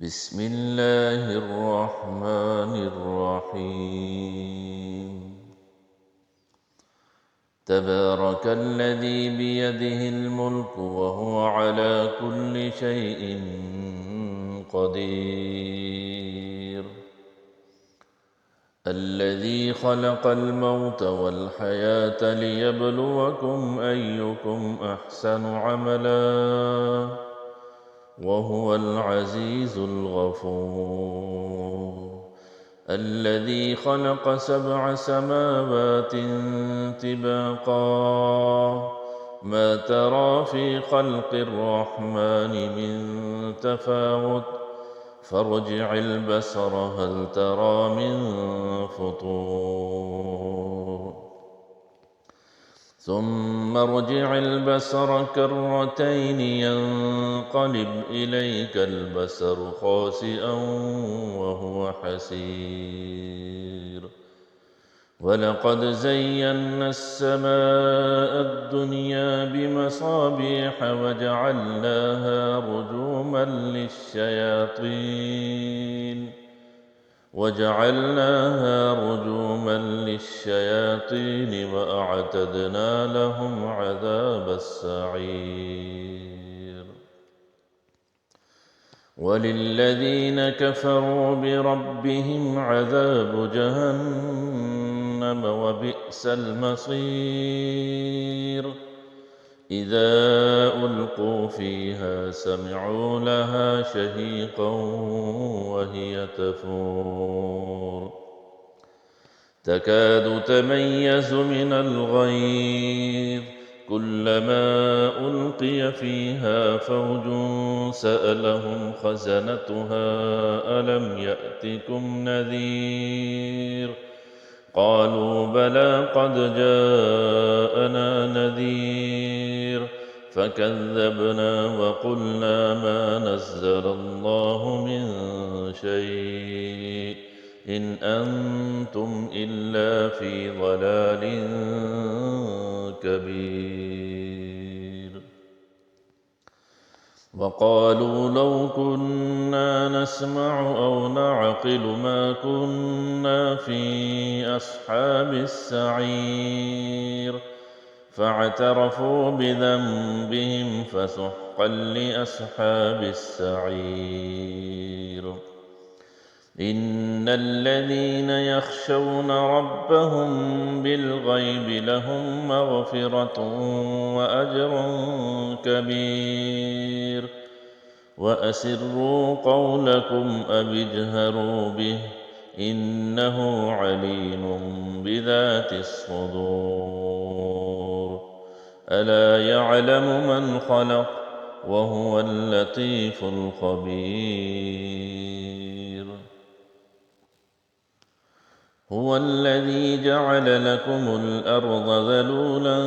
بسم الله الرحمن الرحيم. تبارك الذي بيده الملك وهو على كل شيء قدير. الذي خلق الموت والحياة ليبلوكم أيكم أحسن عملا وهو العزيز الغفور. الذي خلق 7 سماوات طباقا ما ترى في خلق الرحمن من تفاوت فارجع البصر هل ترى من فطور ثم ارجع البصر كرتين ينقلب إليك البصر خاسئا وهو حسير. ولقد زينا السماء الدنيا بمصابيح وجعلناها رجوما للشياطين وأعتدنا لهم عذاب السعير. وللذين كفروا بربهم عذاب جهنم وبئس المصير. إذا ألقوا فيها سمعوا لها شهيقا وهي تفور تكاد تميز من الغيظ كلما ألقي فيها فوج سألهم خزنتها ألم يأتكم نذير قالوا بلى قد جاءنا نذير فكذبنا وقلنا ما نزل الله من شيء إن أنتم إلا في ضلال كبير. وقالوا لو كنا نسمع أو نعقل ما كنا في أصحاب السعير فاعترفوا بذنبهم فسحقا لأصحاب السعير. إن الذين يخشون ربهم بالغيب لهم مغفرة وأجر كبير. وأسروا قولكم أو اجهروا به إنه عليم بذات الصدور. ألا يعلم من خلق وهو اللطيف الخبير. هو الذي جعل لكم الأرض ذلولا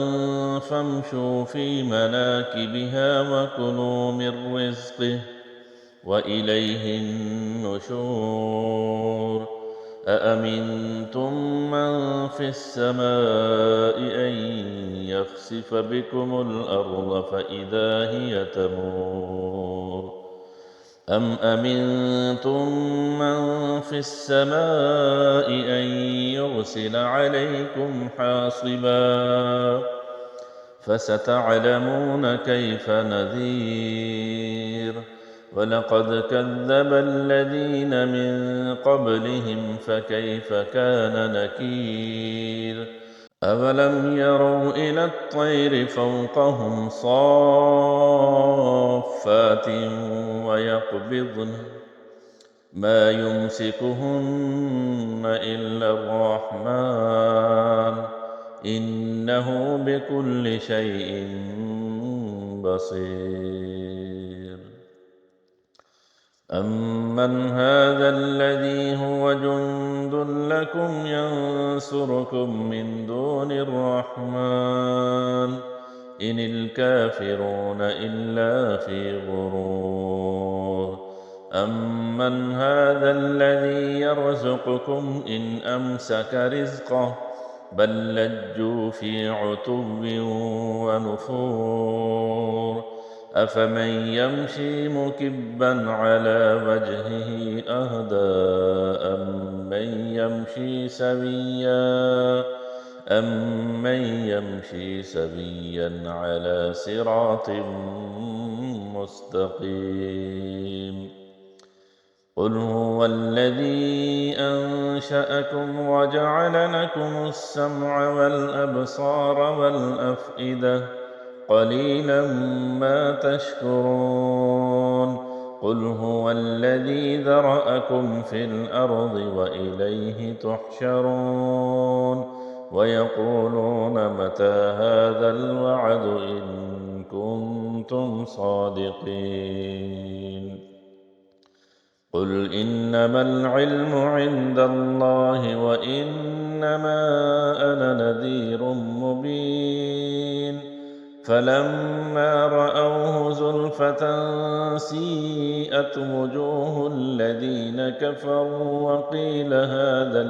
فامشوا في مناكبها وكلوا من رزقه وإليه النشور. أأمنتم من في السماء أن يخسف بكم الأرض فإذا هي تمور أم أمنتم من في السماء أن يرسل عليكم حاصبا فستعلمون كيف نذير. ولقد كذب الذين من قبلهم فكيف كان نكير. أولم يروا إلى الطير فوقهم صافات ويقبضن ما يمسكهن إلا الرحمن إنه بكل شيء بصير. أمن هذا الذي هو جند لكم ينصركم من دون الرحمن إن الكافرون إلا في غرور. أمن هذا الذي يرزقكم إن أمسك رزقه بل لجوا في عتو ونفور. أفمن يمشي مكبا على وجهه أهدى أمن يمشي سويا على صراط مستقيم قل هو الذي أنشأكم وجعل لكم السمع والأبصار والأفئدة قليلا ما تشكرون قل هو الذي ذرأكم في الأرض وإليه تحشرون ويقولون متى هذا الوعد إن كنتم صادقين قل إنما العلم عند الله وإنما أنا نذير مبين فلما رأوه زلفة سيئت وجوه الذين كفروا وقيل هذا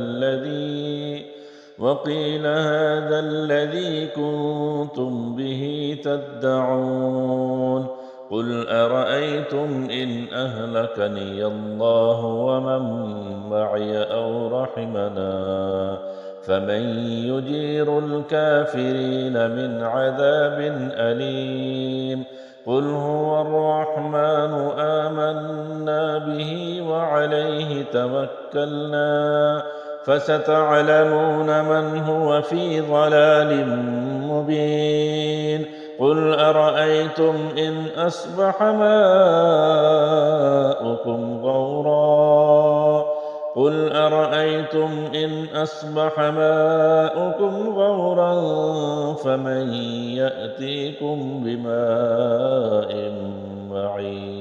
الذي كنتم به تدعون قل أرأيتم إن أهلكني الله ومن معي أو رحمنا فمن يجير الكافرين من عذاب أليم قل هو الرحمن آمنا به وعليه توكلنا فستعلمون من هو في ضلال مبين قل أرأيتم إن أصبح ماؤكم غورا فمن يأتيكم بماء معين